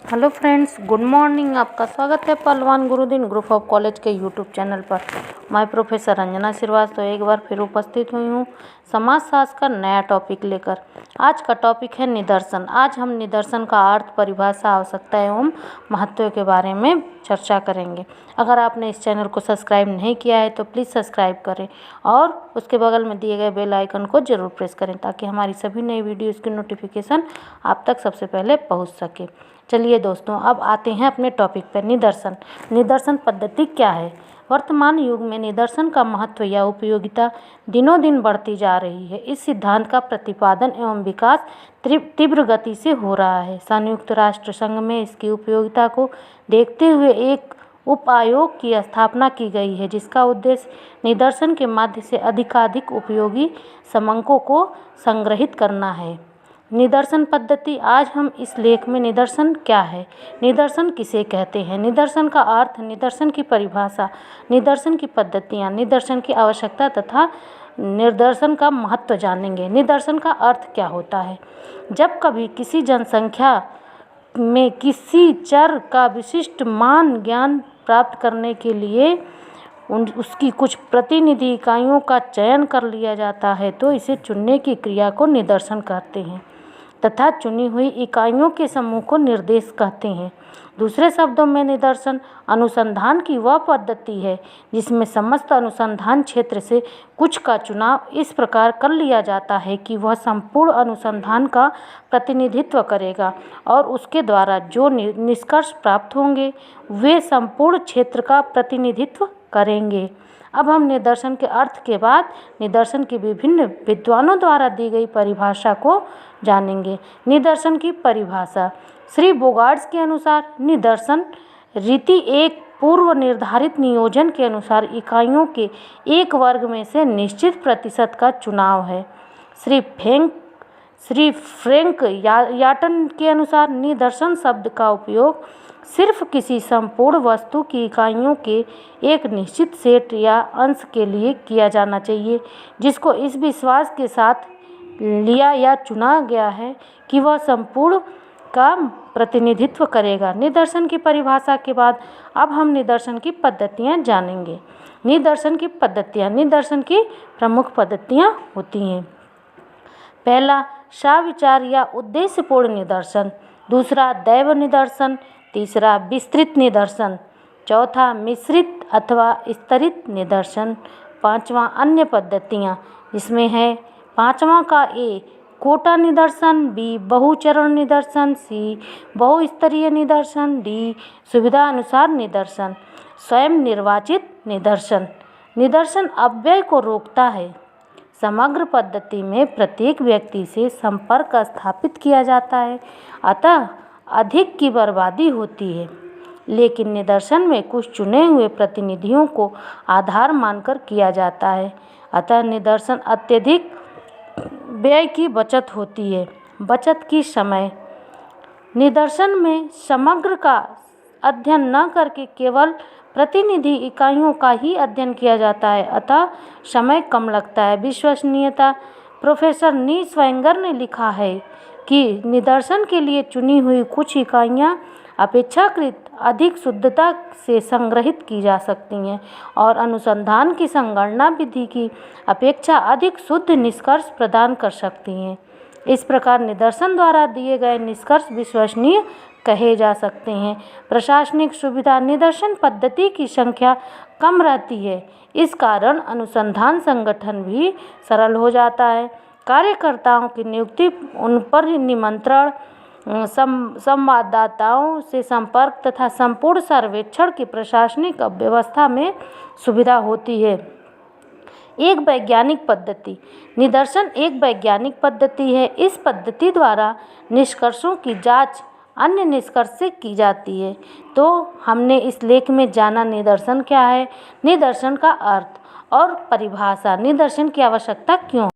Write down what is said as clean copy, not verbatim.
Hello friends, good morning. आपका स्वागत है पहलवान गुरुदिन ग्रुप ऑफ कॉलेज के यूट्यूब चैनल पर। मैं प्रोफेसर रंजना श्रीवास्तव एक बार फिर उपस्थित हुई हूँ समाजशास्त्र का नया टॉपिक लेकर। आज का टॉपिक है निदर्शन। आज हम निदर्शन का अर्थ, परिभाषा, आवश्यकता एवं महत्व के बारे में चर्चा करेंगे। अगर आपने इस चैनल को सब्सक्राइब नहीं किया है तो प्लीज़ सब्सक्राइब करें और उसके बगल में दिए गए बेल आइकन को ज़रूर प्रेस करें ताकि हमारी सभी नई वीडियोज़ की नोटिफिकेशन आप तक सबसे पहले पहुँच सके। चलिए दोस्तों, अब आते हैं अपने टॉपिक पर। निदर्शन। निदर्शन पद्धति क्या है? वर्तमान युग में निदर्शन का महत्व या उपयोगिता दिनों दिन बढ़ती जा रही है। इस सिद्धांत का प्रतिपादन एवं विकास तीव्र गति से हो रहा है। संयुक्त राष्ट्र संघ में इसकी उपयोगिता को देखते हुए एक उप आयोग की स्थापना की गई है, जिसका उद्देश्य निदर्शन के माध्यम से अधिकाधिक उपयोगी समंकों को संग्रहित करना है। निदर्शन पद्धति। आज हम इस लेख में निदर्शन क्या है, निदर्शन किसे कहते हैं, निदर्शन का अर्थ, निदर्शन की परिभाषा, निदर्शन की पद्धतियाँ, निदर्शन की आवश्यकता तथा निदर्शन का महत्व जानेंगे। निदर्शन का अर्थ क्या होता है? जब कभी किसी जनसंख्या में किसी चर का विशिष्ट मान ज्ञान प्राप्त करने के लिए उसकी कुछ प्रतिनिधि इकाइयों का चयन कर लिया जाता है तो इसे चुनने की क्रिया को निदर्शन कहते हैं तथा चुनी हुई इकाइयों के समूह को निर्देश कहते हैं। दूसरे शब्दों में निदर्शन अनुसंधान की वह पद्धति है जिसमें समस्त अनुसंधान क्षेत्र से कुछ का चुनाव इस प्रकार कर लिया जाता है कि वह संपूर्ण अनुसंधान का प्रतिनिधित्व करेगा और उसके द्वारा जो निष्कर्ष प्राप्त होंगे वे संपूर्ण क्षेत्र का प्रतिनिधित्व करेंगे। अब हम निदर्शन के अर्थ के बाद निदर्शन की विभिन्न विद्वानों द्वारा दी गई परिभाषा को जानेंगे। निदर्शन की परिभाषा। श्री बोगार्ड्स के अनुसार निदर्शन रीति एक पूर्व निर्धारित नियोजन के अनुसार इकाइयों के एक वर्ग में से निश्चित प्रतिशत का चुनाव है। श्री फ्रैंक याटन के अनुसार निदर्शन शब्द का उपयोग सिर्फ किसी संपूर्ण वस्तु की इकाइयों के एक निश्चित सेट या अंश के लिए किया जाना चाहिए जिसको इस विश्वास के साथ लिया या चुना गया है कि वह संपूर्ण का प्रतिनिधित्व करेगा। निदर्शन की परिभाषा के बाद अब हम निदर्शन की पद्धतियाँ जानेंगे। निदर्शन की पद्धतियाँ। निदर्शन की प्रमुख पद्धतियाँ होती हैं। पहला, साविचार या उद्देश्यपूर्ण निदर्शन। दूसरा, दैव निदर्शन। तीसरा, विस्तृत निदर्शन। चौथा, मिश्रित अथवा स्तरित निदर्शन। पांचवा, अन्य पद्धतियाँ, जिसमें है पांचवा का ए, कोटा निदर्शन। बी, बहुचरण निदर्शन। सी, बहुस्तरीय निदर्शन। डी, सुविधा अनुसार निदर्शन। स्वयं निर्वाचित निदर्शन। निदर्शन अपव्यय को रोकता है। समग्र पद्धति में प्रत्येक व्यक्ति से संपर्क स्थापित किया जाता है, अतः अधिक की बर्बादी होती है। लेकिन निदर्शन में कुछ चुने हुए प्रतिनिधियों को आधार मानकर किया जाता है, अतः निदर्शन अत्यधिक व्यय की बचत होती है। बचत की समय। निदर्शन में समग्र का अध्ययन न करके केवल प्रतिनिधि इकाइयों का ही अध्ययन किया जाता है, अतः समय कम लगता है। विश्वसनीयता। प्रोफेसर नी स्वैंगर ने लिखा है कि निदर्शन के लिए चुनी हुई कुछ इकाइयाँ अपेक्षाकृत अधिक शुद्धता से संग्रहित की जा सकती हैं और अनुसंधान की संगणना विधि की अपेक्षा अधिक शुद्ध निष्कर्ष प्रदान कर सकती हैं। इस प्रकार निदर्शन द्वारा दिए गए निष्कर्ष विश्वसनीय कहे जा सकते हैं। प्रशासनिक सुविधा। निदर्शन पद्धति की संख्या कम रहती है, इस कारण अनुसंधान संगठन भी सरल हो जाता है। कार्यकर्ताओं की नियुक्ति, उन पर निमंत्रण, संवाददाताओं से संपर्क तथा संपूर्ण सर्वेक्षण की प्रशासनिक व्यवस्था में सुविधा होती है। एक वैज्ञानिक पद्धति। निदर्शन एक वैज्ञानिक पद्धति है। इस पद्धति द्वारा निष्कर्षों की जांच अन्य निष्कर्ष से की जाती है। तो हमने इस लेख में जाना निदर्शन क्या है, निदर्शन का अर्थ और परिभाषा, निदर्शन की आवश्यकता क्यों।